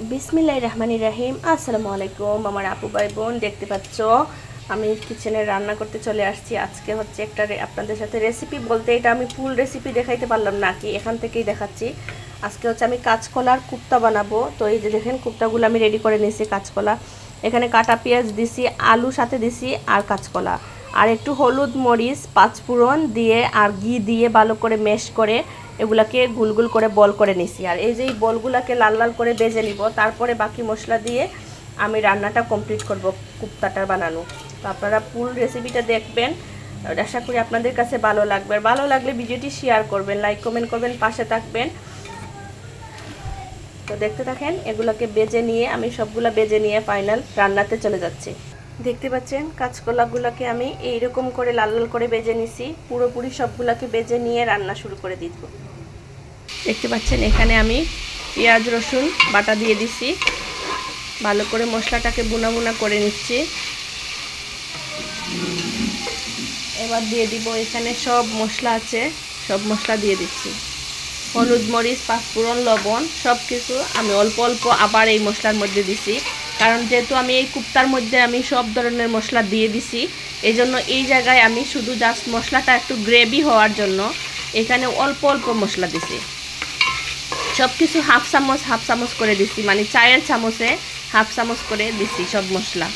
বিসমিল্লাহির রহমানির রহিম। আসসালামু আলাইকুম আমার আপু ভাই বোন, দেখতে পাচ্ছ আমি কিচেনে রান্না করতে চলে আসছি। আজকে হচ্ছে একটা আপনাদের সাথে রেসিপি বলতে এটা আমি ফুল রেসিপি দেখাইতে পারলাম না, কি এখান থেকেই দেখাচ্ছি। আজকে হচ্ছে আমি কাঁচকলার কুপ্তা বানাবো। তো এই যে দেখেন কুপ্তাগুলো আমি রেডি করে নিয়েছি। কাঁচকলা এখানে কাটা পেঁয়াজ দিছি, আলু সাথে দিছি আর কাঁচকলা আর একটু হলুদ মরিচ পাঁচফোড়ন দিয়ে আর ঘি দিয়ে ভালো করে মেশ করে এগুলাকে গুলগুল করে বল করে নিছি। আর এই যে এই বলগুলাকে লাল লাল করে ভেজে নিব, তারপরে বাকি মশলা দিয়ে আমি রান্নাটা কমপ্লিট করব কুপ্তাটা বানানো। তো আপনারা ফুল রেসিপিটা দেখবেন, আশা করি আপনাদের কাছে ভালো লাগবে। ভালো লাগলে ভিডিওটি শেয়ার করবেন, লাইক কমেন্ট করবেন, পাশে থাকবেন। তো দেখতে থাকেন, এগুলোকে বেজে নিয়ে আমি সবগুলা বেজে নিয়ে ফাইনাল রান্নাতে চলে যাচ্ছি। দেখতে পাচ্ছেন কাঁচকলাগুলোকে আমি এইরকম করে লাল লাল করে বেজে নিছি। পুরোপুরি সবগুলোকে বেজে নিয়ে রান্না শুরু করে দিব। দেখতে পাচ্ছেন এখানে আমি পেঁয়াজ রসুন বাটা দিয়ে দিছি, ভালো করে মশলাটাকে বুনা বুনা করে নিচ্ছি। এবার দিয়ে দিব এখানে সব মশলা আছে, সব মশলা দিয়ে দিচ্ছি। হলুদ মরিচ পাঁচফোড়ন লবণ সব কিছু আমি অল্প অল্প আবার এই মশলার মধ্যে দিছি, কারণ যেহেতু আমি এই কুপ্তার মধ্যে আমি সব ধরনের মশলা দিয়ে দিছি, এই জন্য এই জায়গায় আমি শুধু জাস্ট মশলাটা একটু গ্রেভি হওয়ার জন্য এখানে অল্প অল্প মশলা দিছি। সব কিছু হাফ চামচ করে দিছি, মানে চায়ের চামচে হাফ চামচ করে দিছি সব মশলা।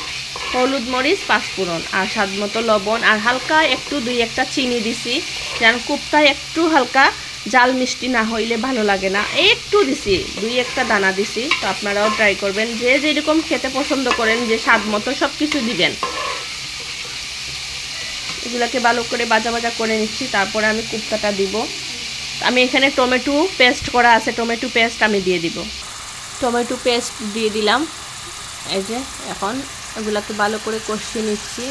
হলুদ মরিচ পাঁচফোড়ন আর স্বাদ মতো লবণ আর হালকা একটু দুই একটা চিনি দিছি, যেন কুপ্তায় একটু হালকা জাল মিষ্টি না হইলে ভালো লাগে না, একটু দিছি, দুই একটা দানা দিছি। তো আপনারাও ট্রাই করবেন, যে যেরকম খেতে পছন্দ করেন যে স্বাদ মতো সব কিছু দিবেন। এগুলোকে ভালো করে ভাজা ভাজা করে নিচ্ছি, তারপরে আমি কুপ্তাটা দিব। আমি এখানে টমেটো পেস্ট করা আছে, টমেটো পেস্ট আমি দিয়ে দিব। টমেটো পেস্ট দিয়ে দিলাম। এই যে এখন এগুলোকে ভালো করে কষিয়ে নিচ্ছি।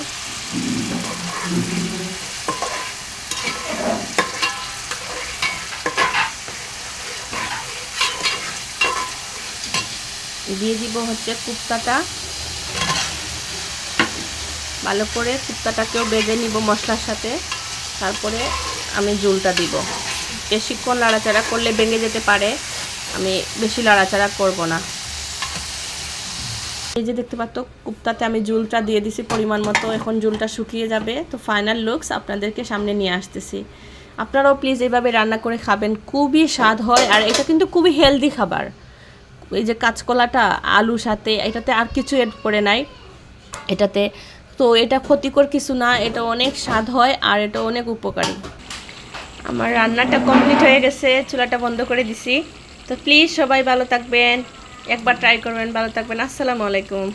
দিয়ে দিব হচ্ছে কুপ্তাটা, ভালো করে কুপ্তাটাকেও বেজে নিব মশলার সাথে। তারপরে আমি ঝোলটা দিব। বেশিক্ষণ নাড়াচাড়া করলে ভেঙে যেতে পারে, আমি বেশি নাড়াচাড়া করব না। এই যে দেখতে পাচ্ছ কুপ্তাতে আমি ঝোলটা দিয়ে দিছি পরিমাণ মতো, এখন ঝোলটা শুকিয়ে যাবে। তো ফাইনাল লুকস আপনাদেরকে সামনে নিয়ে আসতেছি। আপনারাও প্লিজ এইভাবে রান্না করে খাবেন, খুবই স্বাদ হয় আর এটা কিন্তু খুবই হেলদি খাবার। এই যে কাঁচকলাটা আলুর সাথে এটাতে আর কিছু এড করে নাই এটাতে, তো এটা ক্ষতিকর কিছু না, এটা অনেক স্বাদ হয় আর এটা অনেক উপকারী। আমার রান্নাটা কমপ্লিট হয়ে গেছে, চুলাটা বন্ধ করে দিছি। তো প্লিজ সবাই ভালো থাকবেন, একবার ট্রাই করবেন, ভালো থাকবেন। আসসালামু আলাইকুম।